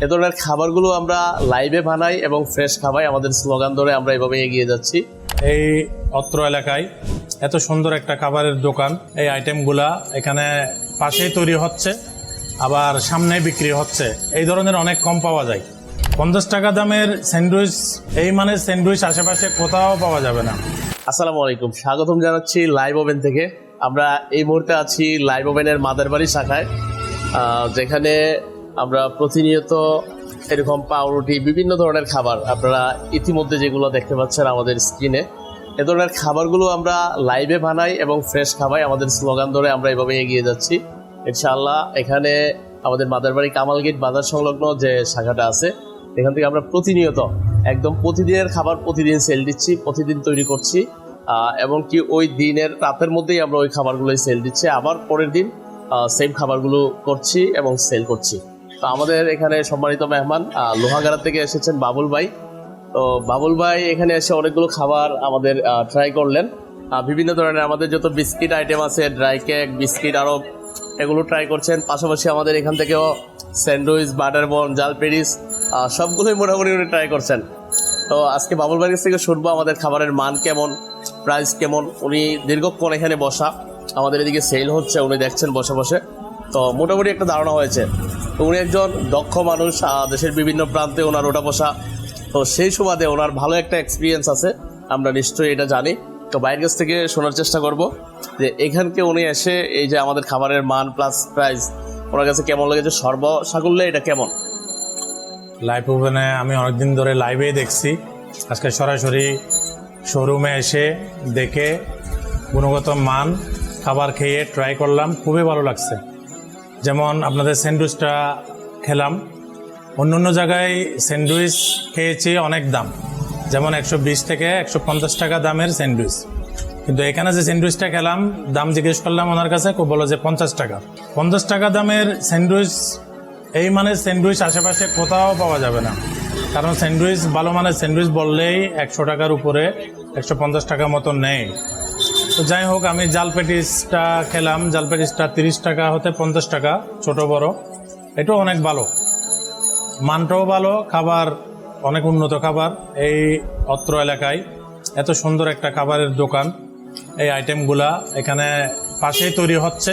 এ ধরনের খাবারগুলো আমরা লাইভে বানাই এবং ফ্রেশ খাবাই। আমাদের স্লোগান ধরে আমরা এভাবে এগিয়ে যাচ্ছি। এই অত্র এলাকায় এত সুন্দর একটা খাবারের দোকান, এই আইটেমগুলা এখানে পাশেই তৈরি হচ্ছে, আবার সামনে বিক্রি হচ্ছে। এই ধরনের অনেক কম পাওয়া যায়। 50 টাকা দামের স্যান্ডউইচ, এই মানের স্যান্ডউইচ আশেপাশে কোথাও পাওয়া যাবে না। আসসালামু আলাইকুম, স্বাগতম জানাচ্ছি লাইভ ওভেন থেকে। আমরা এই মুহূর্তে আছি লাইভ ওভেনের মাদারবাড়ি শাখায়, যেখানে আমরা প্রতিনিয়ত এরকম পাউরুটি, বিভিন্ন ধরনের খাবার আপনারা ইতিমধ্যে যেগুলো দেখতে পাচ্ছেন আমাদের স্ক্রিনে, এ ধরনের খাবারগুলো আমরা লাইভে বানাই এবং ফ্রেশ খাবাই। আমাদের স্লোগান ধরে আমরা এভাবে এগিয়ে যাচ্ছি ইনশাআল্লাহ। এখানে আমাদের মাদারবাড়ি কামাল গেট বাজার সংলগ্ন যে শাখাটা আছে, এখান থেকে আমরা প্রতিনিয়ত একদম প্রতিদিনের খাবার প্রতিদিন সেল দিচ্ছি, প্রতিদিন তৈরি করছি, এবং কি ওই দিনের রাতের মধ্যেই আমরা ওই খাবারগুলোই সেল দিচ্ছি। আবার পরের দিন সেম খাবারগুলো করছি এবং সেল করছি। তো আমাদের এখানে সম্মানিত মেহমান লোহাগাড়া থেকে এসেছেন বাবুল ভাই। তো বাবুল ভাই এখানে এসে অনেকগুলো খাবার আমাদের ট্রাই করলেন। বিভিন্ন ধরনের আমাদের যত বিস্কিট আইটেম আছে, ড্রাই কেক, বিস্কিট, আরও এগুলো ট্রাই করছেন। পাশাপাশি আমাদের এখান থেকেও স্যান্ডউইচ, বাটার বন, জাল পেরিস সবগুলোই মোটামুটি উনি ট্রাই করছেন। তো আজকে বাবুল ভাইয়ের কাছ থেকে শুনবো আমাদের খাবারের মান কেমন, প্রাইস কেমন। উনি দীর্ঘক্ষণ এখানে বসা, আমাদের এদিকে সেল হচ্ছে, উনি দেখছেন বসে বসে। তো মোটামুটি একটা ধারণা হয়েছে। তো উনি একজন দক্ষ মানুষ, দেশের বিভিন্ন প্রান্তে ওনার ওঠা বসা। তো সেই সুবাদে ওনার ভালো একটা এক্সপিরিয়েন্স আছে, আমরা নিশ্চয়ই এটা জানি। তো বাইরের কাছ থেকে শোনার চেষ্টা করব যে এখানকে উনি এসে এই যে আমাদের খাবারের মান প্লাস প্রাইস ওনার কাছে কেমন লেগেছে, সর্বসাকুল্যে এটা কেমন। লাইভ ওভেনে আমি অনেকদিন ধরে লাইভেই দেখছি, আজকে সরাসরি শোরুমে এসে দেখে গুণগত মান খাবার খেয়ে ট্রাই করলাম, খুবই ভালো লাগছে। যেমন আপনাদের স্যান্ডউইচটা খেলাম, অন্য জায়গায় স্যান্ডউইচ খেয়েছি অনেক দাম, যেমন 120 থেকে 150 টাকা দামের স্যান্ডউইচ, কিন্তু এখানে যে স্যান্ডউইচটা খেলাম দাম জিজ্ঞেস করলাম ওনার কাছে, খুব বলো যে 50 টাকা। 50 টাকা দামের স্যান্ডউইচ, এই মানের স্যান্ডউইচ আশেপাশে কোথাও পাওয়া যাবে না। কারণ স্যান্ডউইচ, ভালো মানের স্যান্ডউইচ বললেই 100 টাকার উপরে, 150 টাকার মতো নেই। তো যাই হোক, আমি জাল পেটিসটা খেলাম, জাল পেটিসটা 30 টাকা হতে 50 টাকা, ছোট বড়, এটাও অনেক ভালো, মানটাও ভালো, খাবার অনেক উন্নত খাবার। এই অত্র এলাকায় এত সুন্দর একটা খাবারের দোকান, এই আইটেমগুলা এখানে পাশেই তৈরি হচ্ছে,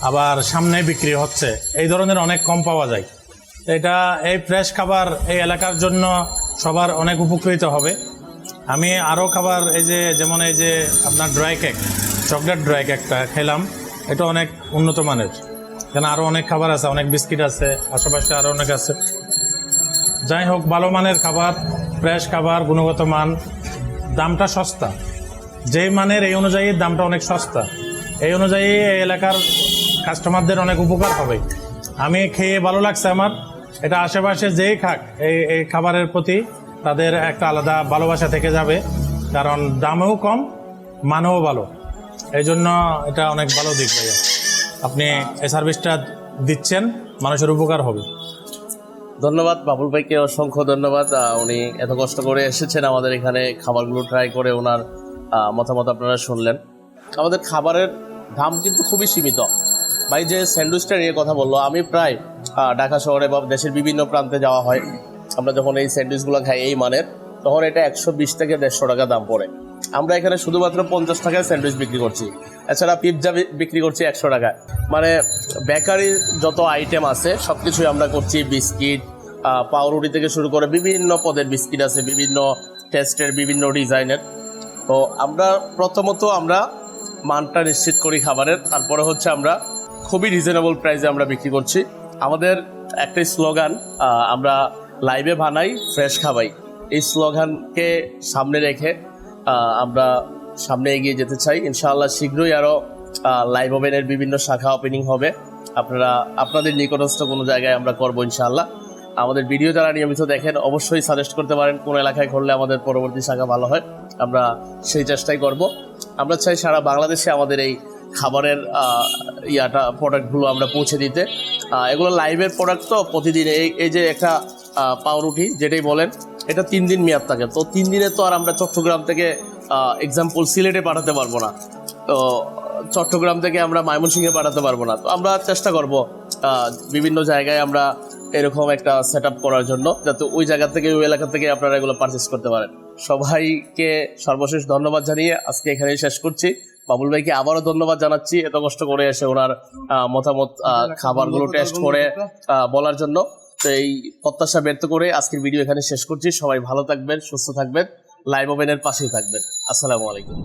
আবার সামনে বিক্রি হচ্ছে। এই ধরনের অনেক কম পাওয়া যায়। এটা, এই ফ্রেশ খাবার এই এলাকার জন্য সবার অনেক উপকৃত হবে। আমি আরও খাবার, এই যে যেমন এই যে আপনার ড্রাই কেক, চকলেট ড্রাই কেকটা খেলাম, এটা অনেক উন্নত মানের। এখানে আরও অনেক খাবার আছে, অনেক বিস্কিট আছে, আশেপাশে আরও অনেক আছে। যাই হোক, ভালো মানের খাবার, ফ্রেশ খাবার, গুণগত মান, দামটা সস্তা। যেই মানের এই অনুযায়ী দামটা অনেক সস্তা। এই অনুযায়ী এই এলাকার কাস্টমারদের অনেক উপকার হবে। আমি খেয়ে ভালো লাগছে আমার। এটা আশেপাশে যেই খাক, এই খাবারের প্রতি তাদের একটা আলাদা ভালোবাসা থেকে যাবে, কারণ দামেও কম, মানেও ভালো। এই জন্য এটা অনেক ভালো দিক ভাইয়া, আপনি এই সার্ভিসটা দিচ্ছেন, মানুষের উপকার হবে। ধন্যবাদ বাবুল ভাইকে, অসংখ্য ধন্যবাদ। উনি এত কষ্ট করে এসেছেন আমাদের এখানে খাবারগুলো ট্রাই করে, ওনার মতামত আপনারা শুনলেন। আমাদের খাবারের দাম কিন্তু খুবই সীমিত। ভাই যে স্যান্ডউইচটা নিয়ে কথা বললো, আমি প্রায় ঢাকা শহরে বা দেশের বিভিন্ন প্রান্তে যাওয়া হয়, আমরা যখন এই স্যান্ডউইচগুলো খাই এই মানের, তখন এটা 120 থেকে 150 টাকা দাম পড়ে। আমরা এখানে শুধুমাত্র 50 টাকায় স্যান্ডউইচ বিক্রি করছি, এছাড়া পিৎজা বিক্রি করছি 100 টাকায়। মানে বেকারির যত আইটেম আছে সব কিছুই আমরা করছি। বিস্কিট, পাউরুটি থেকে শুরু করে বিভিন্ন পদের বিস্কিট আছে, বিভিন্ন টেস্টের, বিভিন্ন ডিজাইনের। তো আমরা প্রথমত আমরা মানটা নিশ্চিত করি খাবারের, তারপরে হচ্ছে আমরা খুবই রিজনেবল প্রাইসে আমরা বিক্রি করছি। আমাদের একটাই স্লোগান, আমরা লাইভে বানাই, ফ্রেশ খাবাই। এই স্লোগানকে সামনে রেখে আমরা সামনে এগিয়ে যেতে চাই। ইনশাআল্লাহ শীঘ্রই আরও লাইভ ওভেনের বিভিন্ন শাখা ওপেনিং হবে। আপনারা আপনাদের নিকটস্থ কোনো জায়গায় আমরা করবো ইনশাআল্লাহ। আমাদের ভিডিও যারা নিয়মিত দেখেন অবশ্যই সাজেস্ট করতে পারেন কোন এলাকায় করলে আমাদের পরবর্তী শাখা ভালো হয়, আমরা সেই চেষ্টাই করব। আমরা চাই সারা বাংলাদেশে আমাদের এই খাবারের প্রোডাক্টগুলো আমরা পৌঁছে দিতে। এগুলো লাইভের প্রোডাক্ট, তো প্রতিদিন এই যে একটা পাউরুটি যেটাই বলেন, এটা 3 দিন মেয়াদ থাকে। তো 3 দিনে তো আর আমরা চট্টগ্রাম থেকে এক্সাম্পল সিলেটে পাঠাতে পারবো না, তো চট্টগ্রাম থেকে আমরা ময়মনসিংহে পাঠাতে পারবো না। তো আমরা চেষ্টা করব বিভিন্ন জায়গায় আমরা এরকম একটা সেট আপ করার জন্য, যাতে ওই জায়গা থেকে ওই এলাকা থেকে আপনারা এগুলো পারচেস করতে পারেন। সবাইকে সর্বশেষ ধন্যবাদ জানিয়ে আজকে এখানেই শেষ করছি। বাবুল ভাইকে আবারও ধন্যবাদ জানাচ্ছি এত কষ্ট করে এসে ওনার মতামত খাবারগুলো টেস্ট করে বলার জন্য। তো এই প্রত্যাশা ব্যক্ত করে আজকের ভিডিও এখানে শেষ করছি। সবাই ভালো থাকবেন, সুস্থ থাকবেন, লাইভ ওভেনের পাশেই থাকবেন। আসসালামু আলাইকুম।